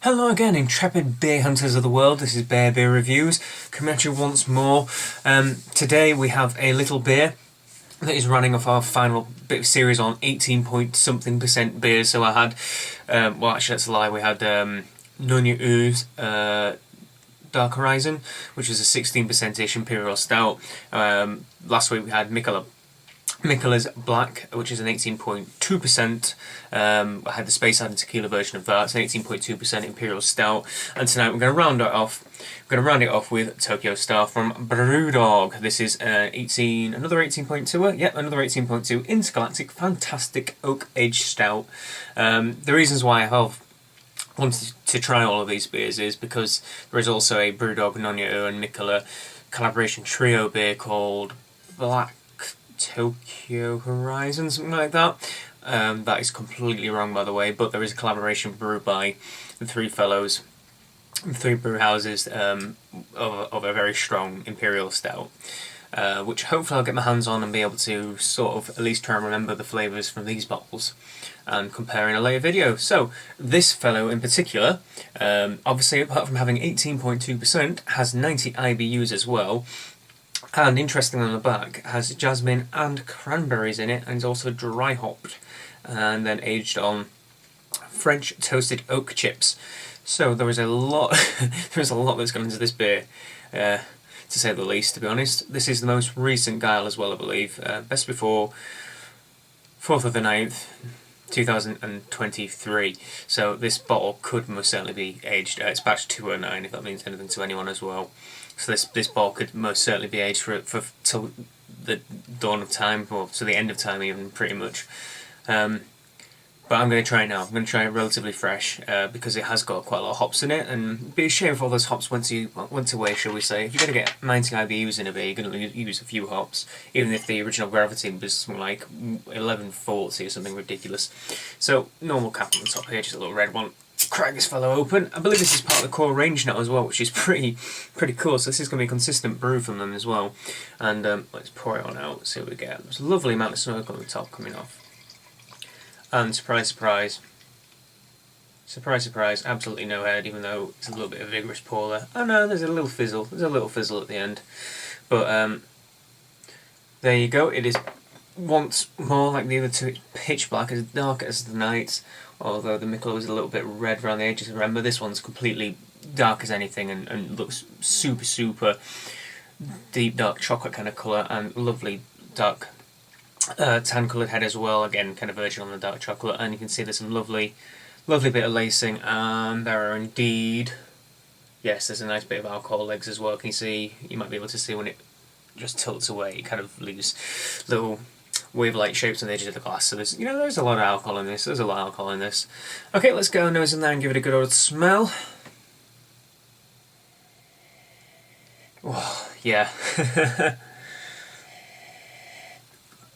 Hello again, intrepid beer hunters of the world. This is Beer Reviews, coming at you once more. Today we have a little beer that is running off our final bit of series on 18 point something percent beers. So I had, well actually that's a lie, we had Nonya Ooze Dark Horizon, which is a 16%-ish Imperial Stout. Last week we had Michela's Black, which is an 18.2%. I had the Space Island Tequila version of that. It's an 18.2% Imperial Stout. And tonight we're going to round it off. We're going to round it off with Tokyo Star from BrewDog. This is another 18.2. Yep, another 18.2 Intergalactic Fantastic Oak Aged Stout. The reasons why I have wanted to try all of these beers is because there is also a BrewDog, Nonya and Michela collaboration trio beer called Black Tokyo Horizon, something like that. That is completely wrong, by the way, but there is a collaboration brewed by the three fellows, the three brew houses of a very strong Imperial Stout, which hopefully I'll get my hands on and be able to sort of at least try and remember the flavours from these bottles and compare in a later video. So, this fellow in particular, obviously apart from having 18.2%, has 90 IBUs as well. And interestingly on the back, has jasmine and cranberries in it, and is also dry hopped and then aged on French toasted oak chips. So there is a lot, there's a lot that's gone into this beer, to say the least. To be honest, this is the most recent guile as well, I believe. Best before 4th of the 9th. 2023. So this bottle could most certainly be aged. It's batch 209, if that means anything to anyone as well. So this bottle could most certainly be aged for till the dawn of time, or to the end of time even, pretty much. But I'm going to try it now. I'm going to try it relatively fresh because it has got quite a lot of hops in it, and it'd be a shame if all those hops went away, shall we say. If you're going to get 90 IBUs in a beer, you're going to use a few hops, even if the original gravity was something like 1140 or something ridiculous. So, normal cap on the top here, just a little red one. Crack this fellow open. I believe this is part of the core range now as well, which is pretty cool. So this is going to be a consistent brew from them as well. And let's pour it on out, see what we get. There's a lovely amount of smoke on the top coming off. And surprise, surprise. Surprise, surprise, absolutely no head, even though it's a little bit of vigorous pour there. Oh no, there's a little fizzle. There's a little fizzle at the end. But there you go. It is once more like the other two. It's pitch black, as dark as the night. Although the Michela was a little bit red around the edges. Remember, this one's completely dark as anything and looks super deep dark chocolate kind of colour and lovely dark tan coloured head as well. Again, kind of verging on the dark chocolate, and you can see there's some lovely bit of lacing, and there are indeed, yes, there's a nice bit of alcohol legs as well. Can you see? You might be able to see when it just tilts away, it kind of leaves little wave-like shapes on the edges of the glass. So there's a lot of alcohol in this. There's a lot of alcohol in this. Okay, let's get our nose in there and give it a good old smell. Oh, yeah.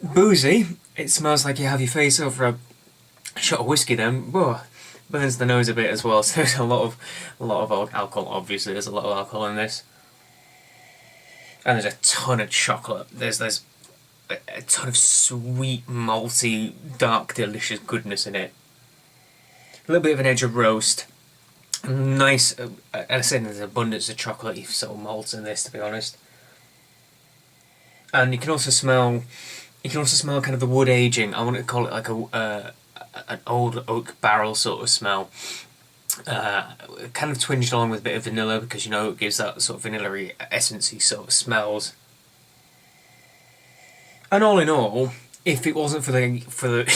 Boozy. It smells like you have your face over a shot of whiskey then. Whoa. Burns the nose a bit as well, so there's a lot of alcohol, obviously. There's a lot of alcohol in this. And there's a ton of chocolate. There's a ton of sweet, malty, dark, delicious goodness in it. A little bit of an edge of roast. Nice, as I said, there's abundance of chocolate, sort of malts in this, to be honest. And you can also smell kind of the wood aging. I want to call it like an old oak barrel sort of smell. Kind of twinged along with a bit of vanilla, because it gives that sort of vanilla-y, essence-y sort of smells. And all in all, if it wasn't for the for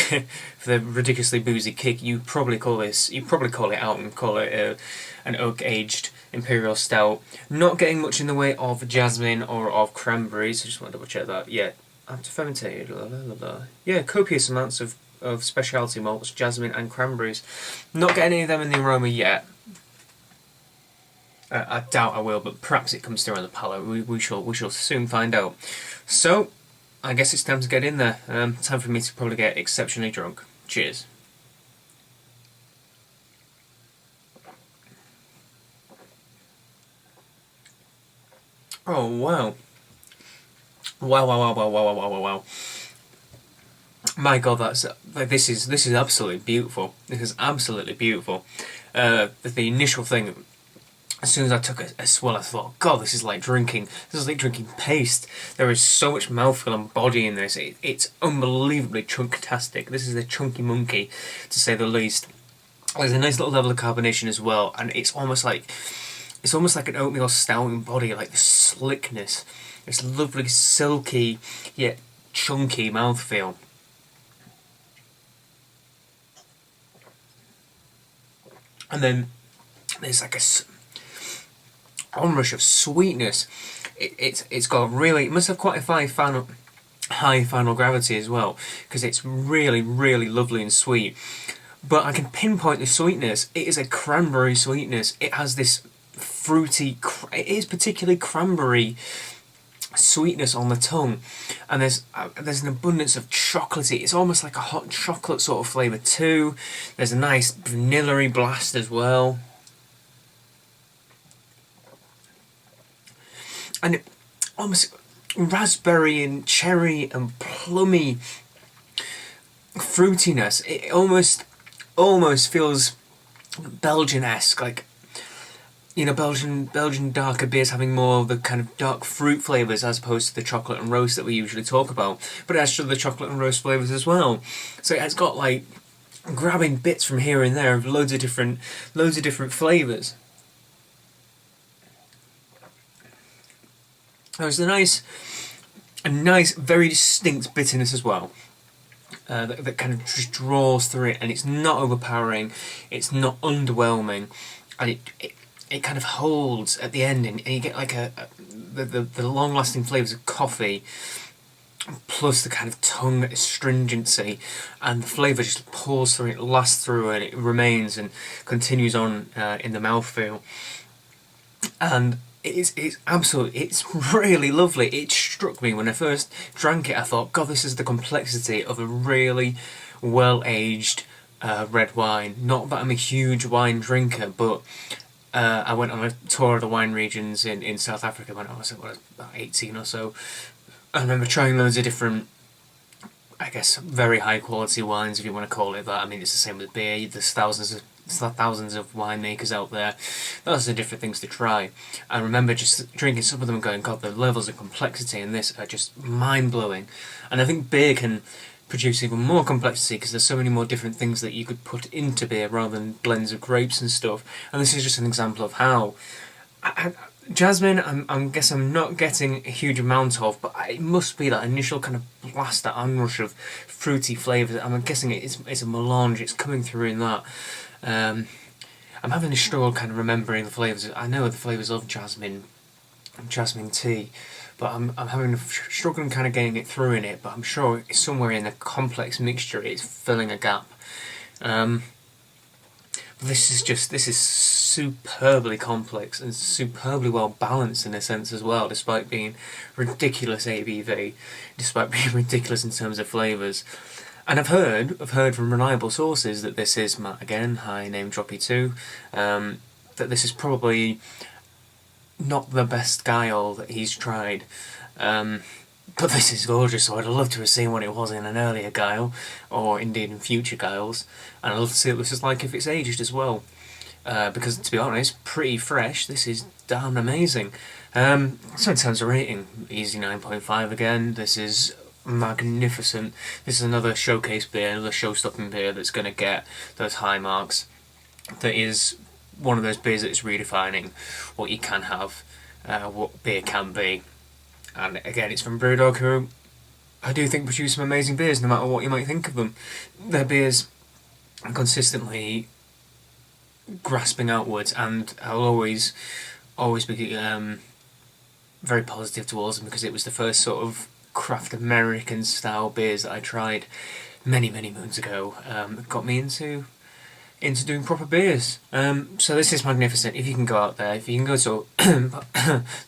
the ridiculously boozy kick, you'd probably call it out and call it an oak aged Imperial Stout. Not getting much in the way of jasmine or of cranberries. I just want to double check that. Yeah, after fermented, yeah, copious amounts of specialty malts, jasmine and cranberries. Not getting any of them in the aroma yet. I doubt I will, but perhaps it comes through on the palate. We shall soon find out. So, I guess it's time to get in there. Time for me to probably get exceptionally drunk. Cheers. Oh wow. Wow, wow, wow, wow, wow, wow, wow, wow. My God, that's like this is absolutely beautiful. This is absolutely beautiful. The initial thing, as soon as I took a swell, I thought, God, this is like drinking. This is like drinking paste. There is so much mouthfeel and body in this. It's unbelievably chunktastic. This is a chunky monkey, to say the least. There's a nice little level of carbonation as well, and it's almost like an oatmeal stout in body, like the slickness. This lovely, silky yet chunky mouthfeel. And then there's like a onrush of sweetness. It's got really, it must have quite a high final gravity as well, because it's really, really lovely and sweet. But I can pinpoint the sweetness. It is a cranberry sweetness. It has this fruity, it is particularly cranberry sweetness on the tongue, and there's an abundance of chocolatey. It's almost like a hot chocolate sort of flavour too. There's a nice vanilla-y blast as well, and it almost raspberry and cherry and plummy fruitiness. It almost feels Belgian-esque, like, you know, Belgian darker beers having more of the kind of dark fruit flavours as opposed to the chocolate and roast that we usually talk about. But it has the chocolate and roast flavours as well. So it's got like grabbing bits from here and there of loads of different flavours. There's a nice, very distinct bitterness as well. That kind of just draws through it, and it's not overpowering, it's not underwhelming, and it kind of holds at the end, and you get like the long-lasting flavours of coffee, plus the kind of tongue astringency, and the flavour just pours through, it lasts through, and it remains and continues on in the mouthfeel. And it's really lovely. It struck me when I first drank it. I thought, God, this is the complexity of a really well-aged red wine. Not that I'm a huge wine drinker, but I went on a tour of the wine regions in South Africa when I was about 18 or so. I remember trying loads of different, I guess, very high quality wines, if you want to call it that. I mean, it's the same with beer. There's thousands of winemakers out there. Those are different things to try. I remember just drinking some of them and going, God, the levels of complexity in this are just mind-blowing. And I think beer can produce even more complexity because there's so many more different things that you could put into beer rather than blends of grapes and stuff. And this is just an example of how. Jasmine, I guess I'm not getting a huge amount of, but it must be that initial kind of blast, that onrush of fruity flavours. I'm guessing it's a melange, it's coming through in that. I'm having a struggle kind of remembering the flavours. I know the flavours of jasmine tea, but I'm having a struggle kind of getting it through in it, but I'm sure it's somewhere in the complex mixture it's filling a gap. This is superbly complex and superbly well balanced in a sense as well, despite being ridiculous ABV, despite being ridiculous in terms of flavours. And I've heard from reliable sources that this is, Matt again, hi name droppy too, that this is probably not the best guile that he's tried. But this is gorgeous, so I'd love to have seen what it was in an earlier guile, or indeed in future guiles, and I'd love to see what this is like if it's aged as well. Because, to be honest, pretty fresh, this is damn amazing. So in terms of rating, easy 9.5 again, this is magnificent. This is another showcase beer, another show-stopping beer that's going to get those high marks. That is one of those beers that is redefining what you can have, what beer can be. And again, it's from BrewDog, who I do think produce some amazing beers, no matter what you might think of them. Their beers are consistently grasping outwards, and I'll always be very positive towards them, because it was the first sort of craft American style beers that I tried many moons ago. That got me into doing proper beers. So this is magnificent. If you can go out there, if you can go to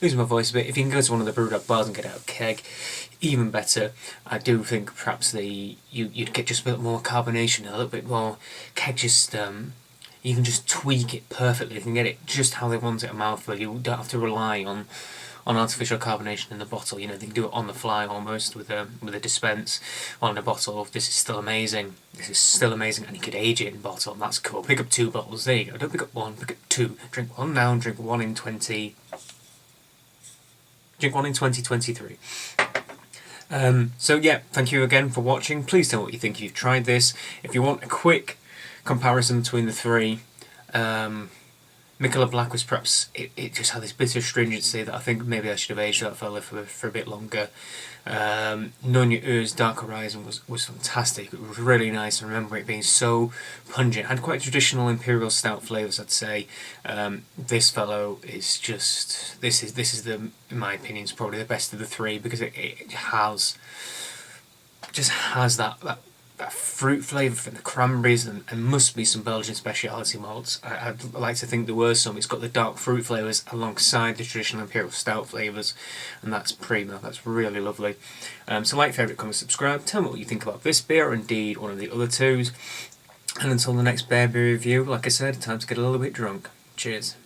losing my voice a bit, if you can go to one of the BrewDog bars and get out a keg, even better. I do think perhaps you'd get just a bit more carbonation, a little bit more keg. Just you can just tweak it perfectly. You can get it just how they want it a mouthful. You don't have to rely on on artificial carbonation in the bottle. You know, they can do it on the fly almost with a dispense on a bottle. This is still amazing. This is still amazing, and you could age it in bottle. That's cool. Pick up 2 bottles. There you go. Don't pick up 1. Pick up 2. Drink 1 now. And drink 1 in 20. Drink 1 in 2023. So yeah, thank you again for watching. Please tell me what you think if you've tried this. If you want a quick comparison between the 3, Mikkeller Black was perhaps, it just had this bit of stringency that I think maybe I should have aged that fella for a bit longer. Nonya Ur's Dark Horizon was fantastic. It was really nice. I remember it being so pungent. It had quite traditional imperial stout flavours, I'd say. This fellow is just, this is in my opinion, is probably the best of the 3 because it just has that fruit flavour from the cranberries and must be some Belgian speciality malts. I'd like to think there were some. It's got the dark fruit flavours alongside the traditional imperial stout flavours, and that's primo. That's really lovely. So like, favourite, comment, subscribe. Tell me what you think about this beer, or indeed one of the other 2s. And until the next beer review, like I said, time to get a little bit drunk. Cheers.